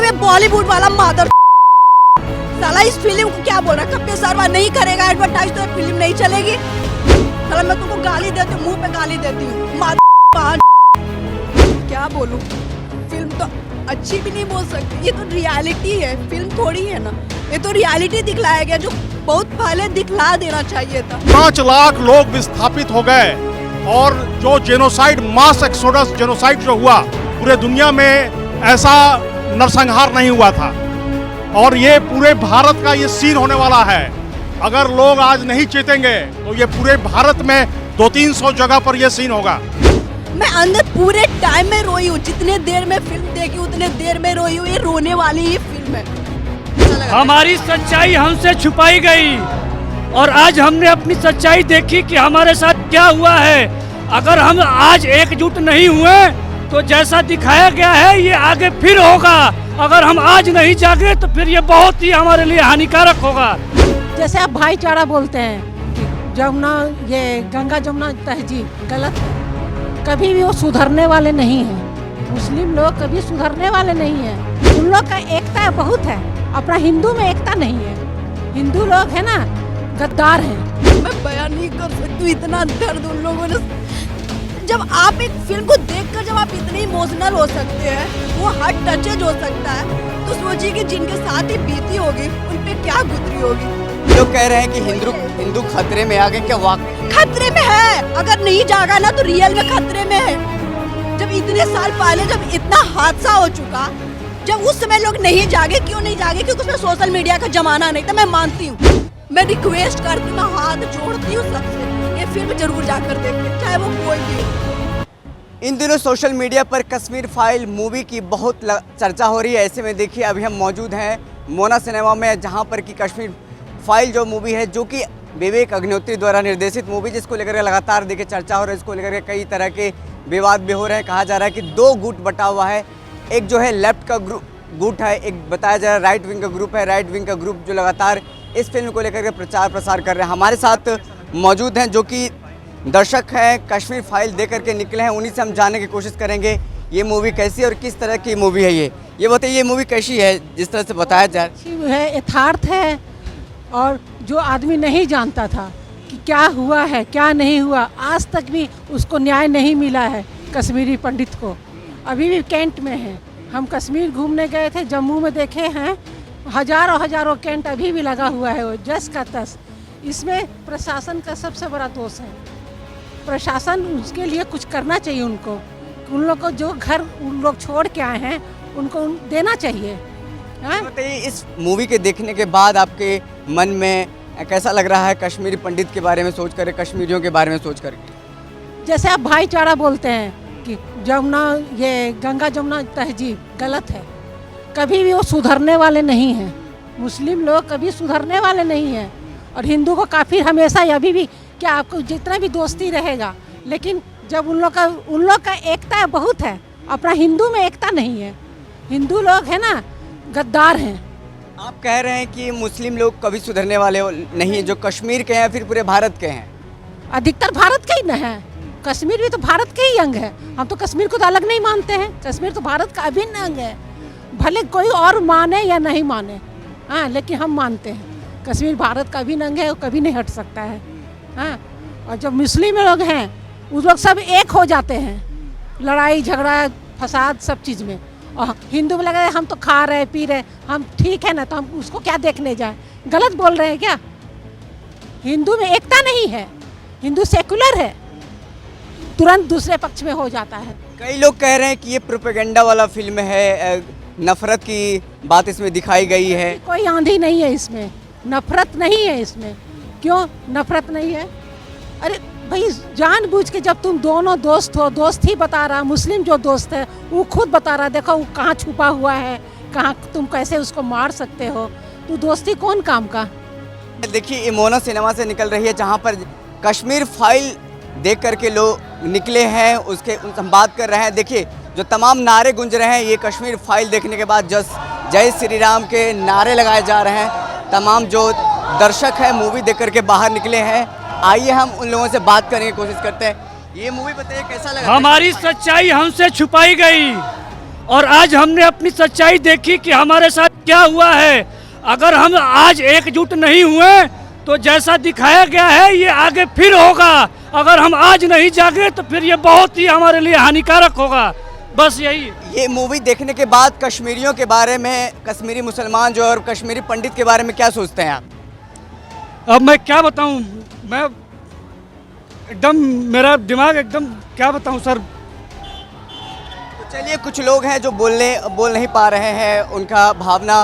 में बॉलीवुड वाला मादर साला इस फिल्म को क्या बोल रहा है, कपिल शर्मा नहीं करेगा एडवर्टाइज तो फिल्म नहीं चलेगी। साला मैं तुमको गाली देती हूँ, मुंह पे गाली देती हूँ, क्या बोलूं। फिल्म तो अच्छी भी नहीं बोल सकती, ये तो रियलिटी है, फिल्म थोड़ी है ना, ये तो रियलिटी दिखलाया गया जो बहुत पहले दिखला देना चाहिए था। 5 लाख लोग विस्थापित हो गए और जो जेनोसाइड, मास एक्सोडस जेनोसाइड जो हुआ, पूरे दुनिया में ऐसा नरसंहार नहीं हुआ था। और ये पूरे भारत का ये सीन होने वाला है। अगर लोग आज नहीं चेतेंगे तो ये पूरे भारत में 200-300 जगह पर ये सीन होगा। मैं अंदर पूरे टाइम में रोई हूँ, जितने देर में फिल्म देखी उतने देर में रोई हूँ। ये रोने वाली ही फिल्म है। हमारी सच्चाई हमसे छुपाई गई और आज हमने अपनी सच्चाई देखी कि हमारे साथ क्या हुआ है। अगर हम आज एकजुट नहीं हुए तो जैसा दिखाया गया है ये आगे फिर होगा। अगर हम आज नहीं जागे तो फिर ये बहुत ही हमारे लिए हानिकारक होगा। जैसे आप भाईचारा बोलते हैं, जमुना ये गंगा जमुना तहजीब गलत है। कभी भी वो सुधरने वाले नहीं हैं। मुस्लिम लोग कभी सुधरने वाले नहीं हैं। उन लोग का एकता बहुत है, अपना हिंदू में एकता नहीं है। हिंदू लोग है ना गद्दार हैं। मैं बयान नहीं कर सकती हूँ, इतना दर्द उन लोगों ने। जब आप एक फिल्म को देखकर जब आप इतने इमोशनल हो सकते हैं, वो हार्ट टचेज हो सकता है, तो सोचिए कि जिनके साथ ही बीती होगी उन पे क्या गुजरी होगी। लोग कह रहे हैं कि हिंदू खतरे में आ गए, क्या वाकई खतरे में है? अगर नहीं जागा ना तो रियल में खतरे में है। जब इतने साल पहले जब इतना हादसा हो चुका, जब उस समय लोग नहीं जागे, क्यों नहीं जागे? क्योंकि उसमें सोशल मीडिया का जमाना नहीं था। मैं मानती हूँ, मैं रिक्वेस्ट करती हूँ, मैं हाथ जोड़ती हूँ सबसे, ये फिल्म जरूर जाकर देखें, चाहे वो कोई भी हो। इन दिनों सोशल मीडिया पर कश्मीर फाइल मूवी की बहुत चर्चा हो रही है। ऐसे में देखिए अभी हम मौजूद हैं मोना सिनेमा में, जहां पर कि कश्मीर फाइल जो मूवी है, जो कि विवेक अग्निहोत्री द्वारा निर्देशित मूवी, जिसको लेकर लगातार देखिए चर्चा हो रही है। इसको लेकर कई तरह के विवाद भी हो रहे हैं। कहा जा रहा है कि 2 गुट बटा हुआ है, एक जो है लेफ्ट का गुट है, एक बताया जा रहा है राइट विंग का ग्रुप है। राइट विंग का ग्रुप जो लगातार इस फिल्म को लेकर के प्रचार प्रसार कर रहे हैं। हमारे साथ मौजूद हैं जो कि दर्शक हैं, कश्मीर फाइल देख करके निकले हैं। उन्हीं से हम जानने की कोशिश करेंगे ये मूवी कैसी है और किस तरह की मूवी है। ये बताइए, ये मूवी कैसी है जिस तरह से बताया जाए? है, यथार्थ है और जो आदमी नहीं जानता था कि क्या हुआ है क्या नहीं हुआ, आज तक भी उसको न्याय नहीं मिला है। कश्मीरी पंडित को अभी भी कैंट में है। हम कश्मीर घूमने गए थे, जम्मू में देखे हैं, हजारों कैंट अभी भी लगा हुआ है, वो जस का तस। इसमें प्रशासन का सबसे बड़ा दोष है। प्रशासन उसके लिए कुछ करना चाहिए उनको। उन लोग को जो घर उन लोग छोड़ के आए हैं उनको देना चाहिए। बताइए, इस मूवी के देखने के बाद आपके मन में कैसा लग रहा है कश्मीरी पंडित के बारे में सोच कर, कश्मीरियों के बारे में सोच करके? जैसे आप भाईचारा बोलते हैं कि जमुना ये गंगा जमुना तहजीब गलत है। कभी भी वो सुधरने वाले नहीं हैं। मुस्लिम लोग कभी सुधरने वाले नहीं हैं और हिंदू को काफ़ी हमेशा अभी भी क्या आपको जितना भी दोस्ती रहेगा, लेकिन जब उन लोग का एकता बहुत है, अपना हिंदू में एकता नहीं है। हिंदू लोग है ना गद्दार हैं। आप कह रहे हैं कि मुस्लिम लोग कभी सुधरने वाले नहीं हैं, जो कश्मीर के हैं फिर पूरे भारत के हैं? अधिकतर भारत के ही न है। कश्मीर भी तो भारत के ही अंग है। हम तो कश्मीर को तो अलग नहीं मानते हैं। कश्मीर तो भारत का अभिन्न अंग है, भले कोई और माने या नहीं माने। हाँ, लेकिन हम मानते हैं कश्मीर भारत का अभिन्न अंग है, वो कभी नहीं हट सकता है। हाँ, और जब मुस्लिम लोग हैं उस लोग सब एक हो जाते हैं, लड़ाई झगड़ा फसाद सब चीज़ में। और हिंदू में लगा हम तो खा रहे पी रहे, हम ठीक है ना, तो हम उसको क्या देखने जाए? गलत बोल रहे हैं क्या? हिंदू में एकता नहीं है, हिंदू सेकुलर है, तुरंत दूसरे पक्ष में हो जाता है। कई लोग कह रहे हैं कि ये प्रोपेगेंडा वाला फिल्म है, नफरत की बात इसमें दिखाई गई है। कोई आंधी नहीं है इसमें, नफरत नहीं है इसमें। क्यों नफरत नहीं है? अरे भाई, जानबूझ के जब तुम दोनों दोस्त हो, दोस्त ही बता रहा, मुस्लिम जो दोस्त है वो खुद बता रहा, देखो वो कहाँ छुपा हुआ है, कहाँ तुम कैसे उसको मार सकते हो, तो दोस्ती कौन काम का? देखिए, ये मोना सिनेमा से निकल रही है, जहाँ पर कश्मीर फाइल देख करके लोग निकले हैं, उनसे हम बात कर रहे हैं। देखिए, जो तमाम नारे गूंज रहे हैं, ये कश्मीर फाइल देखने के बाद जय श्री राम के नारे लगाए जा रहे हैं। तमाम जो दर्शक हैं मूवी देख करके बाहर निकले हैं। आइए हम उन लोगों से बात करने की कोशिश करते हैं। ये मूवी बताइए कैसा लगा? हमारी सच्चाई हमसे छुपाई गई और आज हमने अपनी सच्चाई देखी कि हमारे साथ क्या हुआ है। अगर हम आज एकजुट नहीं हुए तो जैसा दिखाया गया है ये आगे फिर होगा। अगर हम आज नहीं जागे तो फिर ये बहुत ही हमारे लिए हानिकारक होगा। बस यही। ये मूवी देखने के बाद कश्मीरियों के बारे में, कश्मीरी मुसलमान जो और कश्मीरी पंडित के बारे में क्या सोचते हैं आप? अब मैं क्या बताऊं, मैं एकदम, मेरा दिमाग एकदम, क्या बताऊं सर। तो चलिए, कुछ लोग हैं जो बोल नहीं पा रहे हैं, उनका भावना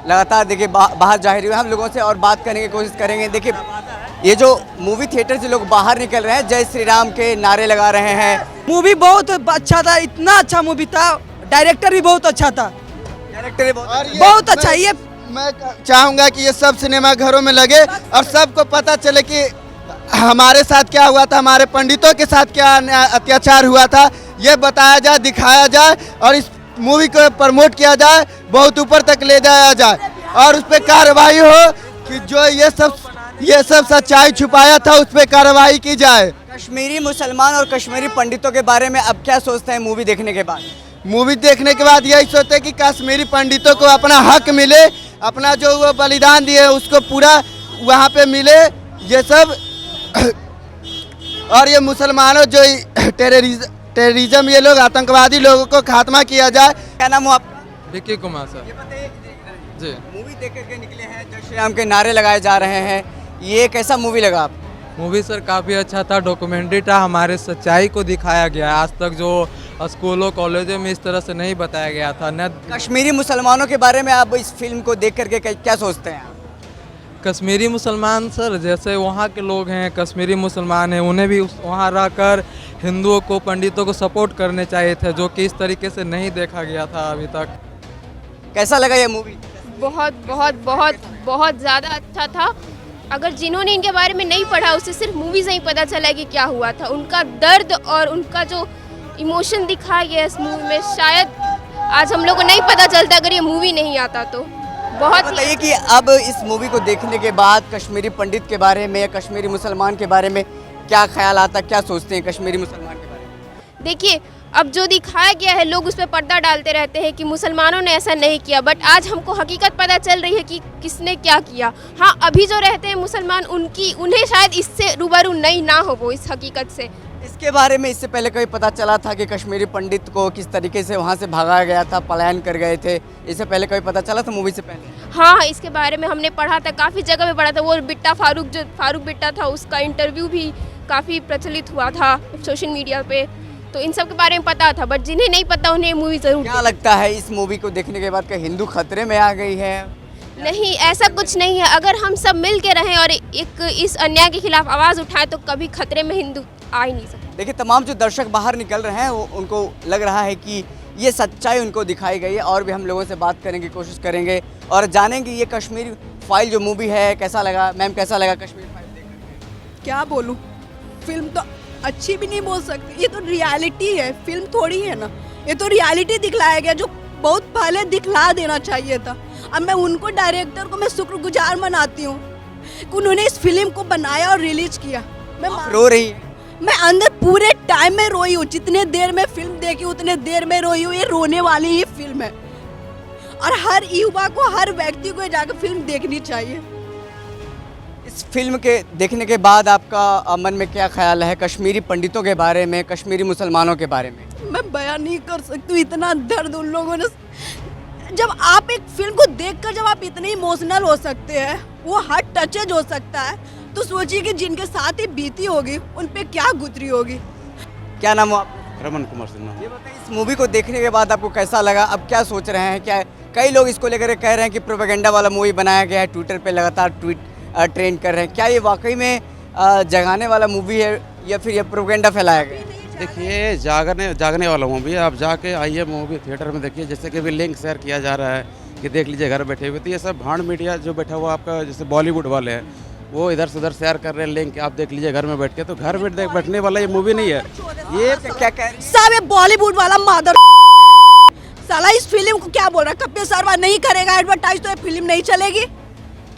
लगातार देखिए बाहर जाहिर हुई। हम लोगों से और बात करने की कोशिश करेंगे। देखिए, ये जो मूवी थिएटर से लोग बाहर निकल रहे हैं, जय श्री राम के नारे लगा रहे हैं। मूवी बहुत अच्छा था, इतना अच्छा मूवी था, डायरेक्टर भी बहुत अच्छा था, डायरेक्टर बहुत अच्छा। ये मैं चाहूँगा कि ये सब सिनेमा घरों में लगे और सबको पता चले कि हमारे साथ क्या हुआ था, हमारे पंडितों के साथ क्या अत्याचार हुआ था, ये बताया जाए, दिखाया जाए और इस मूवी को प्रमोट किया जाए, बहुत ऊपर तक ले जाया जाए और उस पर कार्रवाई हो कि जो ये सब सच्चाई छुपाया था उस पर कार्रवाई की जाए। कश्मीरी मुसलमान और कश्मीरी पंडितों के बारे में अब क्या सोचते हैं मूवी देखने के बाद? मूवी देखने के बाद यही सोचते हैं कि कश्मीरी पंडितों को अपना हक मिले, अपना जो वो बलिदान दिए उसको पूरा वहाँ पे मिले, ये सब। और ये मुसलमानों जो टेररिज्म, ये लोग आतंकवादी लोगों को खात्मा किया जाए। क्या नाम हो आपका? विक्की कुमार सर। ये बताइए जी, मूवी देख करके निकले हैं, जय श्री राम के नारे लगाए जा रहे हैं, ये कैसा मूवी लगा आपको? मूवी सर काफ़ी अच्छा था, डॉक्यूमेंट्री था, हमारे सच्चाई को दिखाया गया है। आज तक जो स्कूलों कॉलेजों में इस तरह से नहीं बताया गया था। न कश्मीरी मुसलमानों के बारे में आप इस फिल्म को देख करके क्या सोचते हैं आप? कश्मीरी मुसलमान सर, जैसे वहाँ के लोग हैं कश्मीरी मुसलमान हैं, उन्हें भी वहाँ रहकर हिंदुओं को, पंडितों को सपोर्ट करने चाहिए थे, जो कि इस तरीके से नहीं देखा गया था अभी तक। कैसा लगा ये मूवी? बहुत बहुत बहुत बहुत ज़्यादा अच्छा था। अगर जिन्होंने इनके बारे में नहीं पढ़ा, उससे सिर्फ मूवी से ही पता चला कि क्या हुआ था। उनका दर्द और उनका जो इमोशन दिखाया गया इस मूवी में, शायद आज हम लोग को नहीं पता चलता अगर ये मूवी नहीं आता तो। बहुत बताइए कि अब इस मूवी को देखने के बाद कश्मीरी पंडित के बारे में या कश्मीरी मुसलमान के बारे में क्या ख्याल आता, क्या सोचते हैं कश्मीरी मुसलमान के बारे में? देखिए, अब जो दिखाया गया है, लोग उस पर पर्दा डालते रहते हैं कि मुसलमानों ने ऐसा नहीं किया, बट आज हमको हकीकत पता चल रही है कि किसने क्या किया। हाँ, अभी जो रहते हैं मुसलमान, उन्हें शायद इससे रूबरू नहीं ना हो वो इस हकीकत से। इसके बारे में इससे पहले कभी पता चला था कि कश्मीरी पंडित को किस तरीके से वहाँ से भगाया गया था, पलायन कर गए थे? इससे पहले कभी पता चला था मूवी से पहले? हाँ, इसके बारे में हमने पढ़ा था, काफ़ी जगह पे पढ़ा था। वो बिट्टा फारूक, जो फारूक बिट्टा था, उसका इंटरव्यू भी काफ़ी प्रचलित हुआ था सोशल मीडिया पे, तो इन सब के बारे में पता था। बट जिन्हें नहीं पता उन्हें मूवी ज़रूर। क्या लगता है इस मूवी को देखने के बाद क्या हिंदू खतरे में आ गई है? नहीं, ऐसा कुछ नहीं है। अगर हम सब मिल के रहें और एक इस अन्याय के खिलाफ आवाज़ उठाएं तो कभी खतरे में हिंदू आ ही नहीं सकते। देखिए, तमाम जो दर्शक बाहर निकल रहे हैं उनको लग रहा है कि ये सच्चाई उनको दिखाई गई है। और भी हम लोगों से बात करने की कोशिश करेंगे और जानेंगे ये कश्मीर फाइल जो मूवी है कैसा लगा। मैम, कैसा लगा कश्मीर फाइल देखकर? क्या बोलूं, फिल्म तो अच्छी भी नहीं बोल सकती, ये तो रियलिटी है, फिल्म थोड़ी है ना, ये तो रियलिटी दिखलाया गया जो बहुत पहले दिखला देना चाहिए था। अब मैं उनको, डायरेक्टर को मैं शुक्रगुजार मनाती हूँ कि उन्होंने इस फिल्म को बनाया और रिलीज किया। मैं रो रही है? मैं अंदर पूरे टाइम में रोई हूँ, जितने देर में फिल्म देखी उतने देर में रोई हूँ। ये रोने वाली ही फिल्म है और हर युवा को, हर व्यक्ति को जाकर फिल्म देखनी चाहिए। इस फिल्म के देखने के बाद आपका मन में क्या ख्याल है कश्मीरी पंडितों के बारे में, कश्मीरी मुसलमानों के बारे में? मैं बयान नहीं कर सकती हूँ, इतना दर्द उन लोगों ने। जब आप एक फिल्म को देखकर जब आप इतने इमोशनल हो सकते हैं, वो हार्ट टचेज हो सकता है, तो सोचिए कि जिनके साथ ही बीती होगी उन पे क्या गुजरी होगी। क्या नाम हो आप? रमन कुमार सिन्हा। ये बताइए, इस मूवी को देखने के बाद आपको कैसा लगा? अब क्या सोच रहे हैं? क्या कई लोग इसको लेकर कह रहे हैं कि प्रोपेगेंडा वाला मूवी बनाया गया है, ट्विटर पे लगातार ट्रेंड कर रहे हैं, क्या ये वाकई में जगाने वाला मूवी है या फिर ये प्रोपेगेंडा फैलाया गया? देखिए, जागने वाला मूवी है। आप जाके आइए मूवी थिएटर में देखिए। जैसे कि अभी लिंक शेयर किया जा रहा है कि देख लीजिए घर बैठे हुए, तो ये सब भांड मीडिया जो बैठा हुआ आपका, जैसे बॉलीवुड वाले हैं, वो इधर से उधर शेयर कर रहे हैं लिंक, आप देख लीजिए घर में बैठ के। तो घर बैठने वाला ये मूवी नहीं है। ये क्या कह रहे हैं? सब ये बॉलीवुड वाला मादर साला इस फिल्म को क्या बोल रहा है, कपिल शर्मा नहीं करेगा एडवर्टाइज तो ये फिल्म नहीं चलेगी।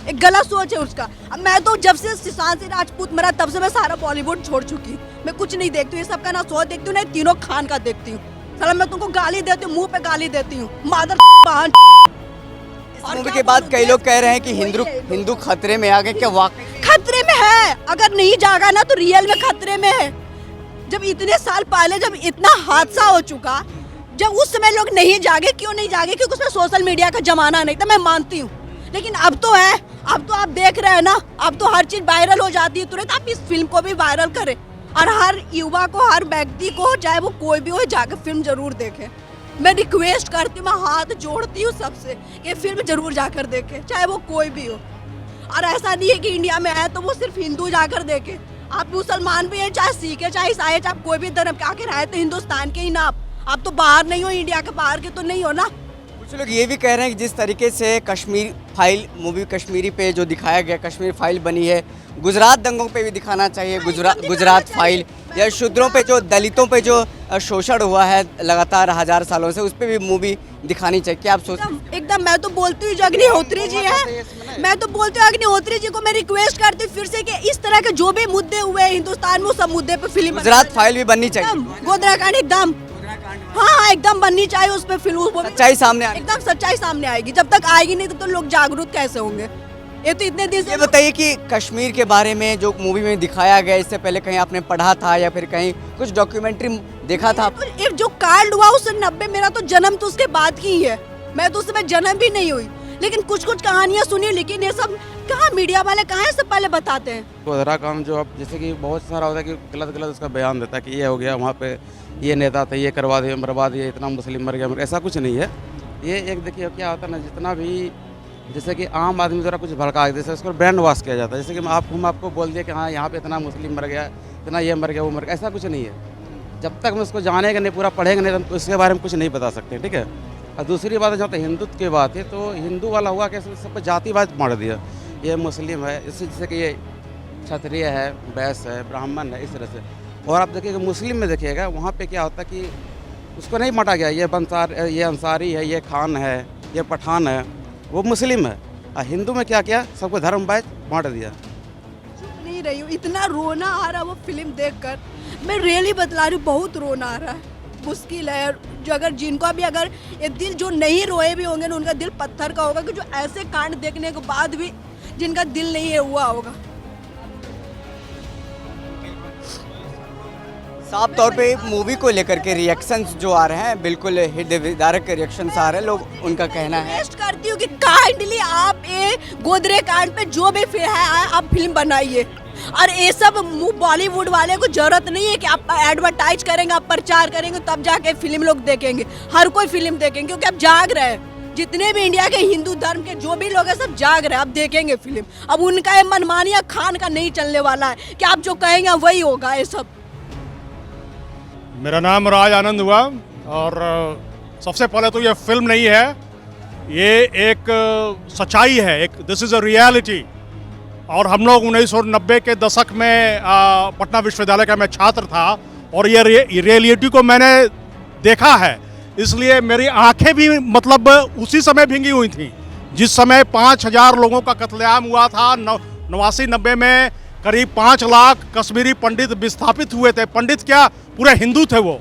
एक गलत सोच है उसका। अब मैं तो जब से सुशांत सिंह राजपूत मरा तब से मैं सारा बॉलीवुड छोड़ चुकी हूँ। मैं कुछ नहीं देखती हूँ, ये सबका ना शो देखती हूँ ना तीनों खान का देखती हूँ। साला मैं तुमको गाली देती हूँ, मुंह पे गाली देती हूँ, मादर बहन। इस मूवी के बाद कई लोग कह रहे हैं कि हिंदू खतरे में आ गए, क्या वाकई खतरे में है? अगर नहीं जागा ना तो रियल में खतरे में है। जब इतने साल पहले जब इतना हादसा हो चुका, जब उस समय लोग नहीं जागे, क्यों नहीं जागे? क्योंकि उसमें सोशल मीडिया का जमाना नहीं था, मैं मानती हूँ। लेकिन अब तो है, अब तो आप देख रहे हैं ना, अब तो हर चीज वायरल हो जाती है तुरंत। आप इस फिल्म को भी वायरल करें और हर युवा को, हर व्यक्ति को, चाहे वो कोई भी हो, जाकर फिल्म जरूर देखे। मैं रिक्वेस्ट करती हूँ, मैं हाथ जोड़ती हूँ सबसे कि फिल्म जरूर जाकर देखे, चाहे वो कोई भी हो। और ऐसा नहीं है कि इंडिया में है तो वो सिर्फ हिंदू जाकर देखे। आप मुसलमान भी हैं, चाहे सिख है, चाहे ईसाई, चाहे कोई भी धर्म के, आखिर है तो हिंदुस्तान के ही ना। आप तो बाहर नहीं हो, इंडिया के बाहर के तो नहीं हो ना। कुछ लोग ये भी कह रहे हैं कि जिस तरीके से कश्मीर फाइल मूवी कश्मीरी पे जो दिखाया गया, कश्मीर फाइल बनी है, गुजरात दंगों पे भी दिखाना चाहिए, गुजरात फाइल, या शूद्रों पे जो, दलितों पे जो शोषण हुआ है लगातार 1000 सालों से, उस पर भी मूवी दिखानी चाहिए। क्या आप सोचते? एकदम मैं तो बोलती हूँ जो अग्निहोत्री जी है, मैं तो बोलती हूँ अग्निहोत्री जी को मैं रिक्वेस्ट करती हूँ फिर से कि इस तरह के जो भी मुद्दे हुए हैं हिंदुस्तान में, उस सब मुद्दे पे फिल्म, गुजरात फाइल भी बननी चाहिए, गोधराकांड एकदम, हाँ एकदम बननी चाहिए। उस पर फिल्म सच्चाई सामने आएगी, एकदम सच्चाई सामने आएगी। जब तक आएगी नहीं तब तो लोग जागरूक कैसे होंगे? ये तो इतने दिन से। ये बताइए कि कश्मीर के बारे में जो मूवी में दिखाया गया, इससे पहले कहीं आपने पढ़ा था या फिर कहीं कुछ डॉक्यूमेंट्री देखा था? तो एक जो कांड हुआ उस 90, मेरा तो जन्म तो उसके बाद की ही है, मैं तो उस समय जन्म भी नहीं हुई। लेकिन कुछ कुछ कहानियां सुनी, लेकिन ये सब कहाँ मीडिया वाले कहाँ है, सब पहले बताते हैं। उत्तराखंड जो अब जैसे कि बहुत सारा होता है कि गलत गलत उसका बयान देता है कि ये हो गया, वहाँ पे ये नेता था, ये करवा दिया, मरवा दिया, इतना मुस्लिम मर गया, ऐसा कुछ नहीं है। ये एक देखिए क्या होता है ना, जितना भी जैसे कि आम आदमी ज़रा कुछ भड़का देते हैं, उसको ब्रांड वॉश किया जाता है। जैसे कि हम आपको बोल दिया कि हाँ यहाँ पे इतना मुस्लिम मर गया, इतना ये मर गया, वो मर गया, ऐसा कुछ नहीं है। जब तक हम उसको जानेंगे नहीं, पूरा पढ़ेंगे नहीं, तो उसके बारे में कुछ नहीं बता सकते, ठीक है। और दूसरी बात है, जहाँ तक हिंदुत्व की बात है, तो हिंदू वाला हुआ कि सबको जातिवाद बांट दिया, ये मुस्लिम है, इससे जैसे कि ये क्षत्रिय है, वैश्य है, ब्राह्मण है, इस तरह से। और आप देखिएगा मुस्लिम में देखिएगा, वहाँ पे क्या होता है कि उसको नहीं बांटा गया, ये अंसारी है, ये खान है, ये पठान है, वो मुस्लिम है। और हिंदू में क्या किया, सबको धर्म वाइज बांट दिया। नहीं रही हूँ, इतना रोना आ रहा है वो फिल्म देखकर, मैं रियली बतला रही हूँ, बहुत रोना आ रहा है। मुश्किल है जो, अगर जिनको भी, अगर ये दिल जो नहीं रोए भी होंगे ना, उनका दिल पत्थर का होगा कि जो ऐसे कांड देखने के बाद भी जिनका दिल नहीं है हुआ होगा। साफ तौर पे मूवी को लेकर के रिएक्शंस जो आ रहे हैं, बिल्कुल हृदय विदारक रिएक्शंस आ रहे हैं, लोग उनका कहना है। रिक्वेस्ट करती हूँ कि काइंडली आप ये गोदरे कांड पे जो भी फिल्म है आप फिल्म बनाइए। और ये सब बॉलीवुड वाले को जरूरत नहीं है कि आप एडवर्टाइज करेंगे, आप प्रचार करेंगे तब जाके फिल्म लोग देखेंगे। हर कोई फिल्म देखेंगे क्योंकि आप जाग रहे हैं, जितने भी इंडिया के हिंदू धर्म के जो भी लोग हैं सब जाग रहे हैं, आप देखेंगे फिल्म। अब उनका ये मनमानिया खान का नहीं चलने वाला है कि आप जो कहेंगे वही होगा। ये सब मेरा नाम राज आनंद हुआ और सबसे पहले तो ये फिल्म नहीं है, ये एक सच्चाई है, एक दिस इज़ अ रियलिटी। और हम लोग 1990 के दशक में पटना विश्वविद्यालय का मैं छात्र था और ये रियलिटी को मैंने देखा है, इसलिए मेरी आंखें भी मतलब उसी समय भींगी हुई थी जिस समय 5000 लोगों का कत्लेआम हुआ था। 89-90 में करीब 5 लाख कश्मीरी पंडित विस्थापित हुए थे। पंडित क्या, पूरे हिंदू थे वो,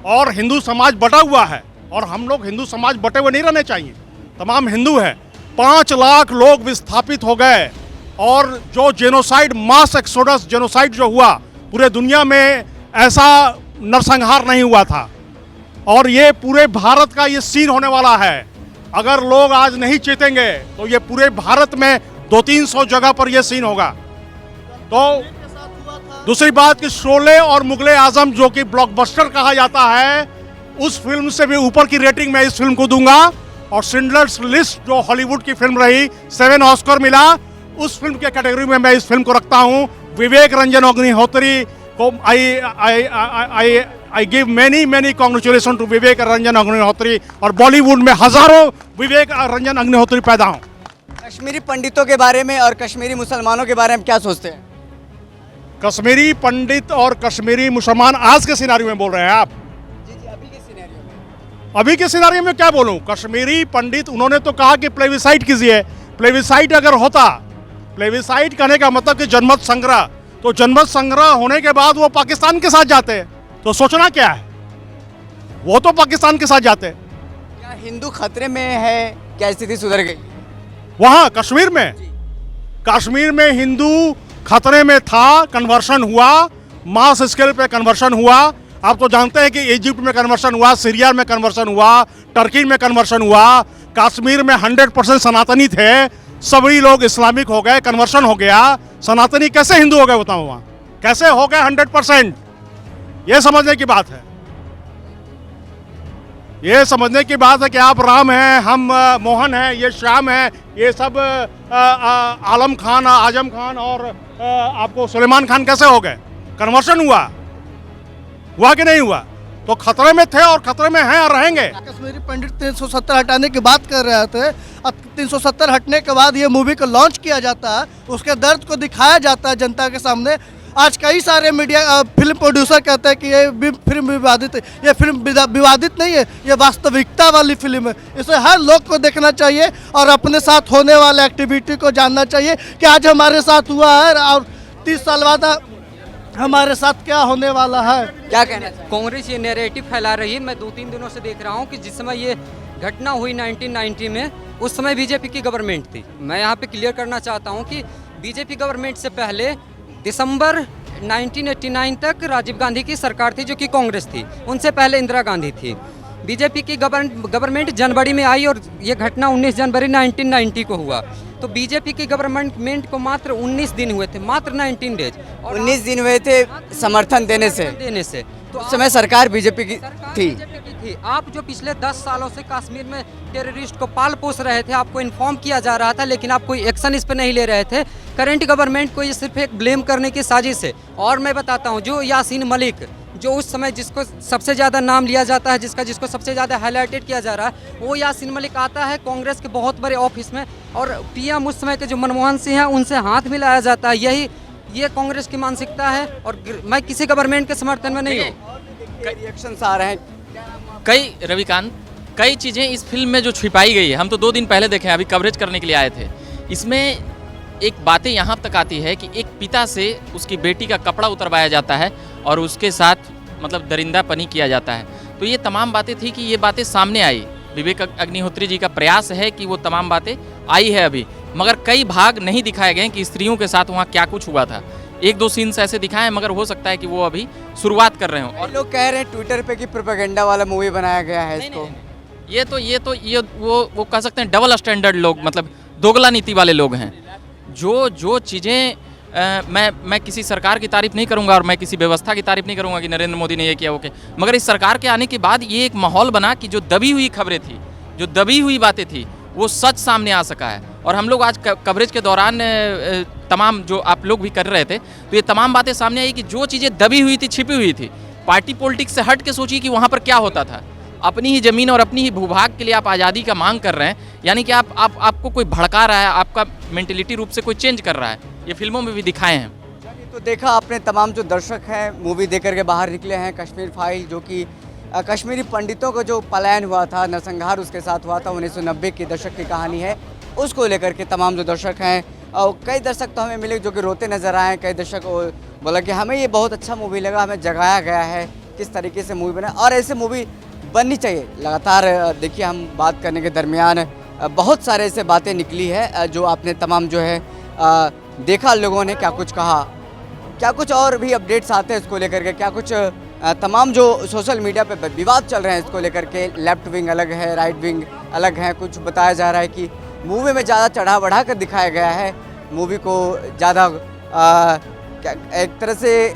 और हिंदू समाज बटा हुआ है और हम लोग हिंदू समाज बटे हुए नहीं रहने चाहिए, तमाम हिंदू हैं। 5 लाख लोग विस्थापित हो गए और जो जेनोसाइड, मास एक्सोडस जेनोसाइड जो हुआ, पूरे दुनिया में ऐसा नरसंहार नहीं हुआ था। और ये पूरे भारत का ये सीन होने वाला है। अगर लोग आज नहीं चेतेंगे तो ये पूरे भारत में 200-300 जगह पर ये सीन होगा। तो दूसरी बात कि शोले और मुगले आजम जो कि ब्लॉकबस्टर कहा जाता है, उस फिल्म से भी ऊपर की रेटिंग मैं इस फिल्म को दूंगा। और शिंडलर्स लिस्ट जो हॉलीवुड की फिल्म रही, 7 ऑस्कर मिला, उस फिल्म के कैटेगरी में मैं इस फिल्म को रखता हूं। विवेक रंजन अग्निहोत्री को I give many congratulation to Vivek Ranjan Agnihotri, और बॉलीवुड में हजारों विवेक रंजन अग्निहोत्री पैदा हों। कश्मीरी पंडितों के बारे में और कश्मीरी मुसलमानों के बारे में क्या सोचते हैं? कश्मीरी पंडित और कश्मीरी मुसलमान आज के सिनारियो में बोल रहे हैं आप? जी अभी के सिनेरियो में। अभी के सिनारियो में क्या बोलूं? कश्मीरी पंडित, उन्होंने तो कहा कि प्लेबिसाइट कीजिए। प्लेबिसाइट अगर होता, प्लेबिसाइट कहने का मतलब कि जनमत संग्रह, तो जनमत संग्रह होने के बाद वो पाकिस्तान के साथ जाते, तो सोचना क्या है? वो तो पाकिस्तान के साथ जाते। क्या हिंदू खतरे में है? क्या स्थिति सुधर गई? वहाँ कश्मीर में हिंदू खतरे में था, कन्वर्शन हुआ, मास स्केल पे कन्वर्शन हुआ। आप तो जानते हैं कि इजिप्ट में कन्वर्शन हुआ, सीरिया में कन्वर्शन हुआ, टर्की में कन्वर्शन हुआ। कश्मीर में 100% सनातनी थे, सभी लोग इस्लामिक हो गए, कन्वर्शन हो गया। सनातनी कैसे हिंदू हो गए बताओ? वहाँ कैसे हो गए 100%? ये समझने की बात है। ये समझने की बात है कि आप राम हैं, हम मोहन हैं, ये श्याम हैं, ये सब आलम खान, आजम खान और आपको सुलेमान खान कैसे हो गए? कन्वर्शन हुआ कि नहीं हुआ? तो खतरे में थे और खतरे में हैं और रहेंगे। कश्मीरी पंडित 370 हटाने की बात कर रहे थे। अब 370 हटने के बाद ये मूवी को लॉन्च किया जाता है, उसके दर्द को दिखाया जाता है जनता के सामने। आज कई सारे मीडिया फिल्म प्रोड्यूसर कहते हैं कि ये फिल्म विवादित है। ये फिल्म विवादित नहीं है, ये वास्तविकता वाली फिल्म है। इसे हर लोग को देखना चाहिए और अपने साथ होने वाले एक्टिविटी को जानना चाहिए कि आज हमारे साथ हुआ है और 30 साल बाद हमारे साथ क्या होने वाला है। क्या कहना चाहिए? कांग्रेस ये नैरेटिव फैला रही है। मैं 2-3 दिनों से देख रहा हूँ कि जिस समय ये घटना हुई 1990 में, उस समय बीजेपी की गवर्नमेंट थी। मैं यहाँ पे क्लियर करना चाहता हूँ कि बीजेपी गवर्नमेंट से पहले दिसंबर 1989 तक राजीव गांधी की सरकार थी जो कि कांग्रेस थी। उनसे पहले इंदिरा गांधी थी। बीजेपी की गवर्नमेंट जनवरी में आई और ये घटना 19 जनवरी 1990 को हुआ। तो बीजेपी की गवर्नमेंट को मात्र 19 दिन हुए थे, मात्र 19 डेज। 19 दिन हुए थे समर्थन देने से। तो उस समय सरकार बीजेपी की थी। आप जो पिछले 10 सालों से कश्मीर में टेररिस्ट को पाल पोस रहे थे, आपको इन्फॉर्म किया जा रहा था, लेकिन आप कोई एक्शन इस पर नहीं ले रहे थे। करंट गवर्नमेंट को ये सिर्फ एक ब्लेम करने की साजिश है। और मैं बताता हूँ, जो यासीन मलिक, जो उस समय जिसको सबसे ज़्यादा नाम लिया जाता है, जिसको सबसे ज़्यादा हाईलाइटेड किया जा रहा है, वो यासीन मलिक आता है कांग्रेस के बहुत बड़े ऑफिस में और पीएम उस समय के जो मनमोहन सिंह हैं उनसे हाथ मिलाया जाता है। ये कांग्रेस की मानसिकता है और मैं किसी गवर्नमेंट के समर्थन में नहीं हूँ। रिएक्शंस आ रहे हैं। कई चीज़ें इस फिल्म में जो छिपाई गई है, हम तो 2 दिन पहले देखे, अभी कवरेज करने के लिए आए थे। इसमें एक बातें यहाँ तक आती है कि एक पिता से उसकी बेटी का कपड़ा उतरवाया जाता है और उसके साथ मतलब दरिंदापनी किया जाता है। तो ये तमाम बातें थी कि ये बातें सामने आई। विवेक अग्निहोत्री जी का प्रयास है कि वो तमाम बातें आई है अभी, मगर कई भाग नहीं दिखाए गए कि स्त्रियों के साथ वहाँ क्या कुछ हुआ था। 1-2 सीन्स ऐसे दिखाए हैं, मगर हो सकता है कि वो अभी शुरुआत कर रहे हो। और लोग कह रहे हैं ट्विटर पे कि प्रोपेगेंडा वाला मूवी बनाया गया है इसको। ये वो कह सकते हैं डबल स्टैंडर्ड लोग, मतलब दोगला नीति वाले लोग हैं। जो चीज़ें मैं किसी सरकार की तारीफ नहीं करूंगा और मैं किसी व्यवस्था की तारीफ नहीं करूंगा कि नरेंद्र मोदी ने ये किया ओके, मगर इस सरकार के आने के बाद ये एक माहौल बना कि जो दबी हुई खबरें थी, जो दबी हुई बातें थी, वो सच सामने आ सका है। और हम लोग आज कवरेज के दौरान तमाम जो आप लोग भी कर रहे थे, तो ये तमाम बातें सामने आई कि जो चीज़ें दबी हुई थी, छिपी हुई थी, पार्टी पॉलिटिक्स से हट के सोचिए कि वहाँ पर क्या होता था। अपनी ही ज़मीन और अपनी ही भूभाग के लिए आप आज़ादी का मांग कर रहे हैं, यानी कि आपको कोई भड़का रहा है, आपका मेंटलिटी रूप से कोई चेंज कर रहा है। ये फिल्मों में भी दिखाए हैं। तो देखा आपने, तमाम जो दर्शक हैं मूवी देख करके बाहर निकले हैं। कश्मीर फाइल, जो कि कश्मीरी पंडितों का जो पलायन हुआ था, नरसंहार उसके साथ हुआ था, 1990 के दशक की कहानी है, उसको लेकर के तमाम जो दर्शक हैं, और कई दर्शक तो हमें मिले जो कि रोते नज़र आए। कई दर्शक बोला कि हमें ये बहुत अच्छा मूवी लगा, हमें जगाया गया है किस तरीके से मूवी बना, और ऐसे मूवी बननी चाहिए। लगातार देखिए, हम बात करने के दरमियान बहुत सारे ऐसे बातें निकली है जो आपने तमाम जो है देखा, लोगों ने क्या कुछ कहा, क्या कुछ और भी अपडेट्स आते हैं इसको लेकर के, क्या कुछ तमाम जो सोशल मीडिया पे विवाद चल रहे हैं इसको लेकर के। लेफ्ट विंग अलग है, राइट विंग अलग है। कुछ बताया जा रहा है कि मूवी में ज़्यादा चढ़ा बढ़ा कर दिखाया गया है, मूवी को ज़्यादा एक तरह से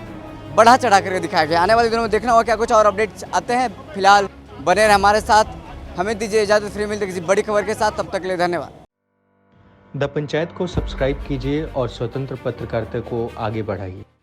बढ़ा चढ़ा करके दिखाया गया। आने वाले दिनों में देखना होगा क्या कुछ और अपडेट्स आते हैं। फिलहाल बने रहे हमारे साथ, हमें दीजिए इजाज़त, फिर मिलते किसी बड़ी खबर के साथ, तब तक के लिए धन्यवाद। द पंचायत को सब्सक्राइब कीजिए और स्वतंत्र पत्रकारिता को आगे बढ़ाइए।